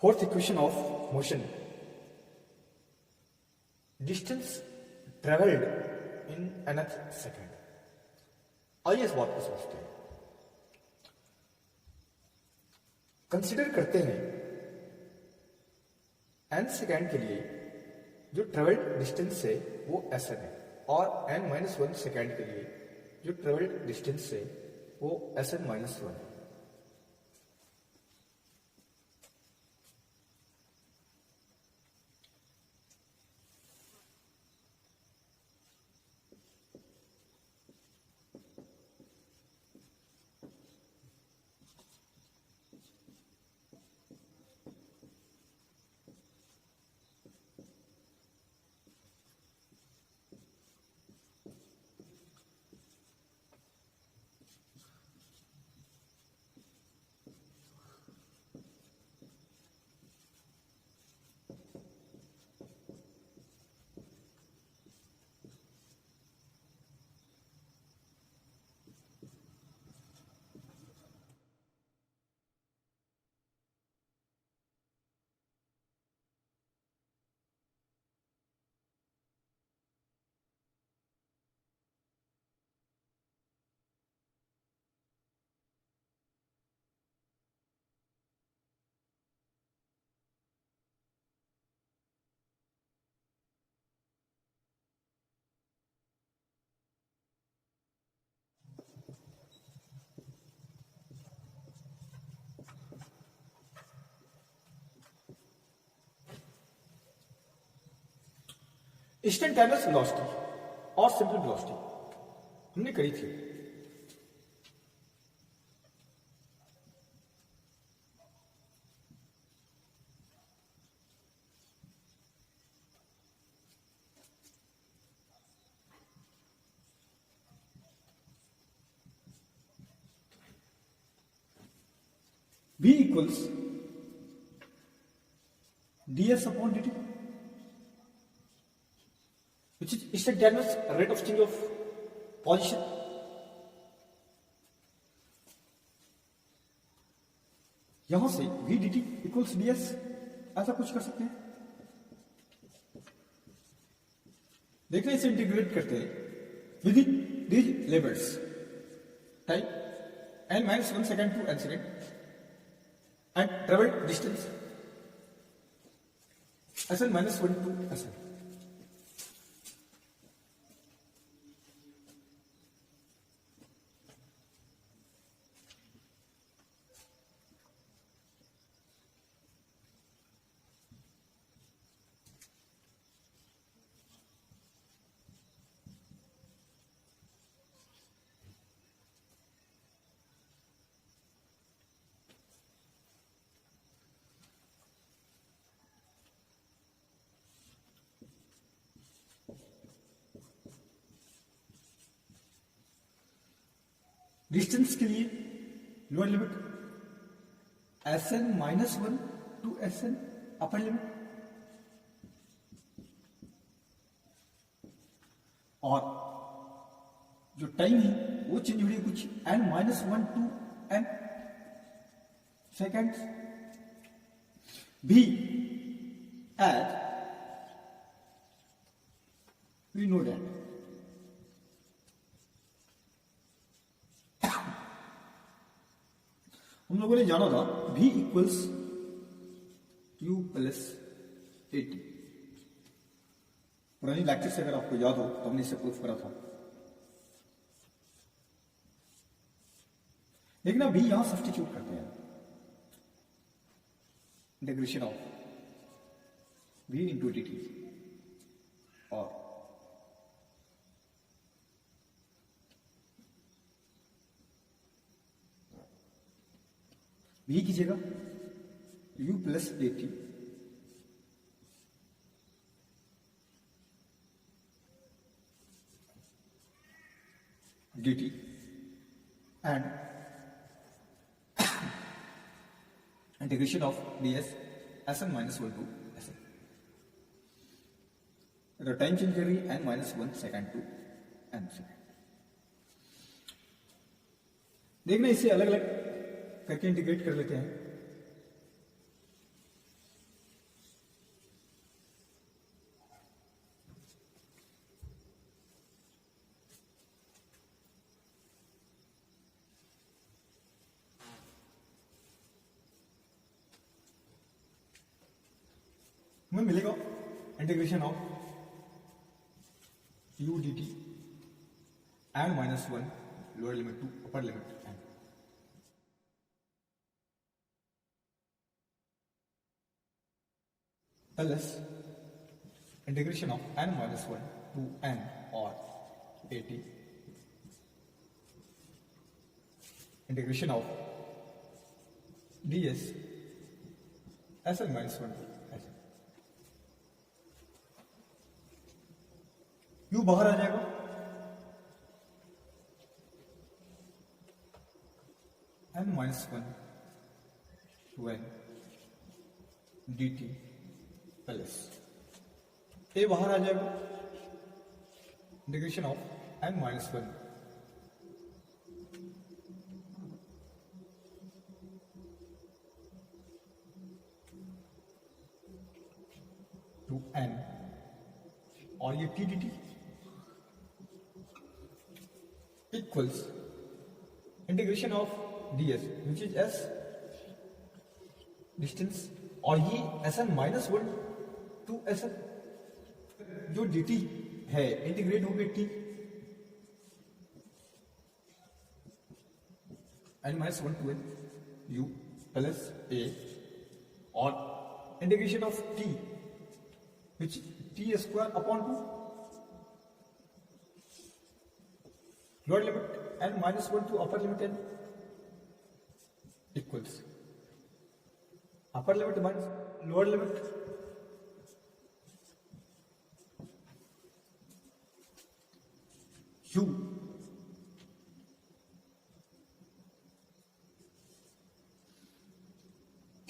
Fourth equation of motion. Distance traveled in nth second. आइए इस बात को समझते हैं. कंसिडर करते हैं n सेकेंड के लिए जो ट्रेवल्ड डिस्टेंस है वो Sn है और n-1 सेकेंड के लिए जो ट्रेवल्ड डिस्टेंस है वो Sn-1 है. इंस्टेंटेनियस वेलोसिटी और सिंपल वेलोसिटी हमने करी थी. V equals ds upon dt, which is instantaneous rate of change of position. यहां से v dt equals ds ऐसा कुछ कर सकते हैं. देखना, इसे इंटीग्रेट करते हैं with in these limits. Time n-1 second to n second and traveled distance Sn-1 to Sn. Distance के लिए lower limit Sn-1 to Sn upper limit, और जो टाइम है वो चेंज हो रही है कुछ n-1 टू n सेकेंड. भी एज वी नो दैट हम लोगों ने जाना था v equals u plus eighty. पुरानी लेक्चर से अगर आपको याद हो तो हमने इसे प्रूफ करा था. लेकिन अब v यहां सब्स्टिट्यूट करते हैं. Integration of v into dt और v की जगह u plus eighty dt and integration of ds Sn-1 to Sn. तो टाइम चेंज कर रही है n-1 second to n second. देखना, इसे अलग अलग करके इंटीग्रेट कर लेते हैं. हमें मिलेगा integration of u dt n minus 1 lower limit to upper limit n. Thus, integration of n minus 1 to n or at integration of ds sn minus 1 to sn. u बाहर आ जाएगा, n minus 1 to n dt plus a बाहर आ जाएगा, integration of n minus 1 to n और ये t dt equals integration of ds which is s distance और ये sn माइनस 1 टू sn जो dt है इंटीग्रेट हो गई t n minus 1 to n u plus a और integration of t which t square upon 2 lower limit n minus 1 to upper limit n equals upper limit minus lower limit u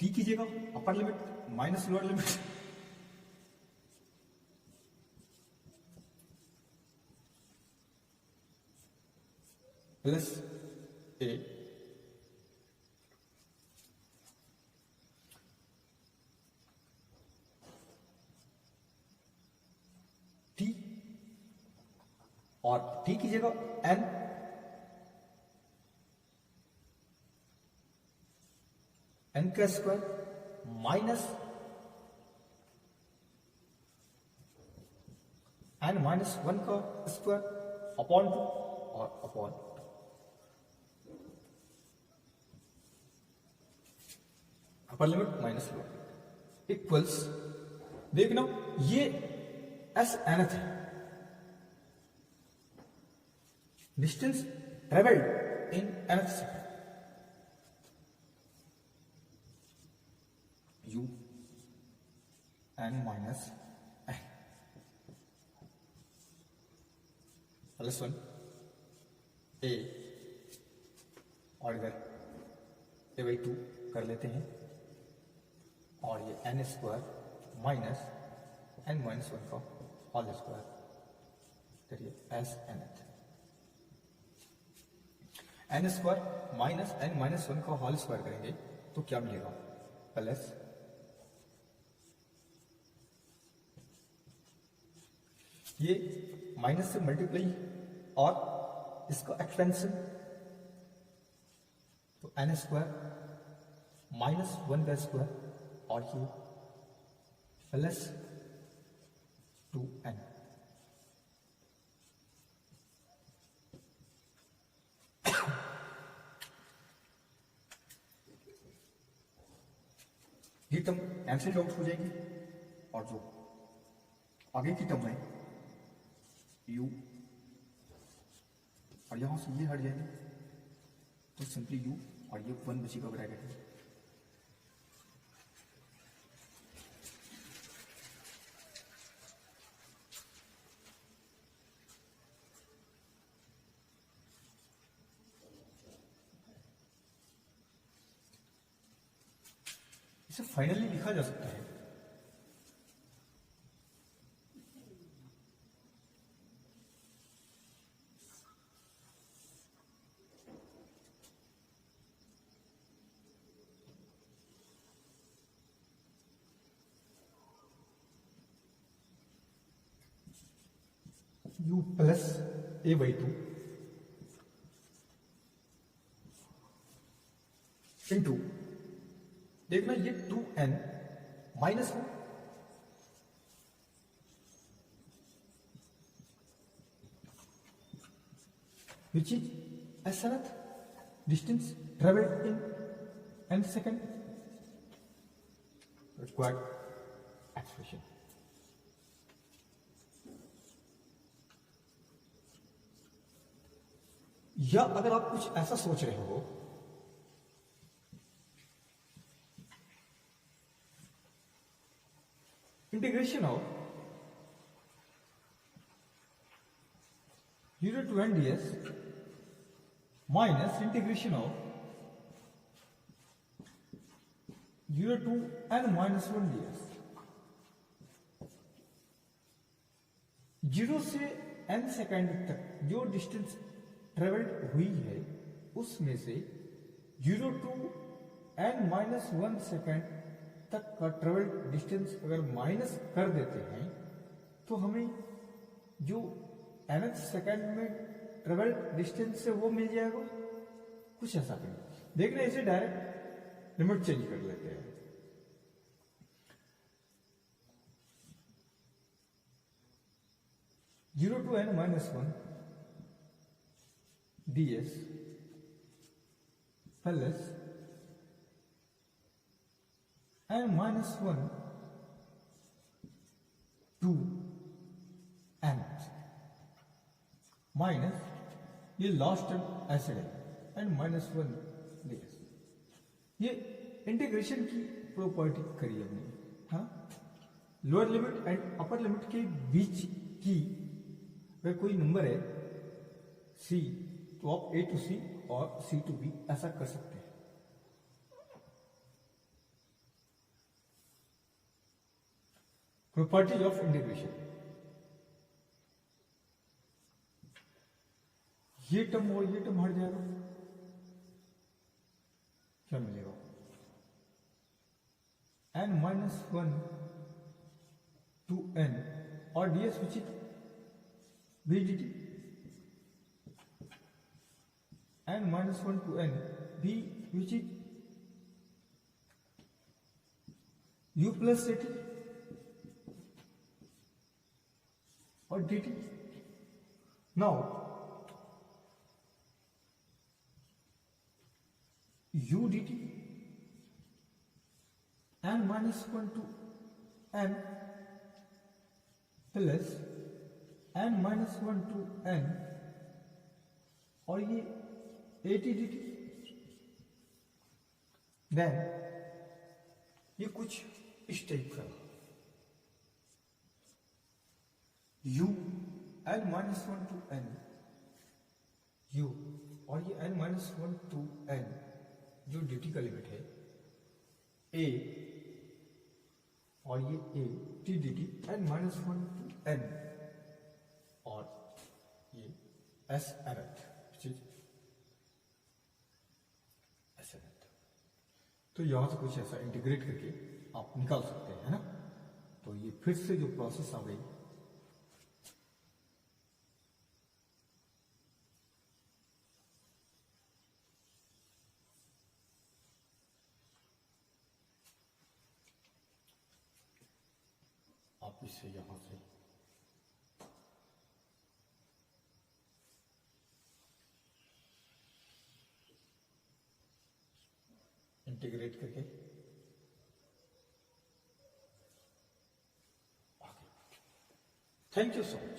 t कीजिएगा upper limit minus lower limit plus a t और t कीजिएगा n n का square minus n minus 1 का square upon 2 और upon upper limit minus lower equals देखना ये S nth है, distance travelled in nth second u n minus n plus 1 a और इधर a by 2 कर लेते हैं और ये n square minus n minus 1 का होल स्क्वायर करिए S nth n square minus n minus 1 का होल स्क्वायर करेंगे तो क्या मिलेगा प्लस ये माइनस से मल्टीप्लाई और इसका एक्सपेंशन तो n स्क्वायर माइनस 1 का स्क्वायर और ये प्लस 2n ये टर्म कैंसिल आउट हो जाएगी और जो आगे की टर्म है u और यहां से ये हट जाएगी तो सिंपली u और ये 1 बचेगा ब्रैकेट में। इसे फाइनली लिखा जा सकता है u plus a by 2 into देखना ये 2n minus 1 which is SNth distance traveled in n second required expression. या अगर आप कुछ ऐसा सोच रहे हो integration of 0 to n ds minus integration of 0 to n minus 1 ds, 0 से n सेकेंड तक जो डिस्टेंस ट्रेवल्ड हुई है उसमें से 0 to n minus 1 सेकेंड तक का ट्रेवल्ड डिस्टेंस अगर माइनस कर देते हैं तो हमें जो nth सेकेंड में ट्रेवल्ड डिस्टेंस से वो मिल जाएगा। कुछ ऐसा करें, देख रहे हैं, इसे डायरेक्ट लिमिट चेंज कर लेते हैं। Zero to n minus 1 ds plus n minus 1 to n minus ये लास्ट टर्म ऐसे है एंड माइनस 1 ds। ये इंटीग्रेशन की प्रॉपर्टी करी हमने। हाँ, lower limit and upper limit के बीच की अगर कोई नंबर है c तो आप a to c और c to b ऐसा कर सकते हैं। प्रॉपर्टीज ऑफ इंटीग्रेशन, ये टर्म और ये टर्म हट जाएगा, क्या मिलेगा? n minus 1 to n और ds which is b dt, n minus 1 to n b which is u plus dt और dt। now u dt n minus 1 to n plus n minus 1 to n और ये at dt, then ये कुछ इस type का u n minus 1 to n u और ये n minus 1 to n जो dt का लिमिट है a और ये a t dt n minus 1 to n और ये s nth s nth। तो यहां से कुछ ऐसा इंटीग्रेट करके आप निकाल सकते हैं, है ना। तो ये फिर से जो प्रोसेस आ गई आप इसे यहां से इंटीग्रेट करके आगे। Thank you so much.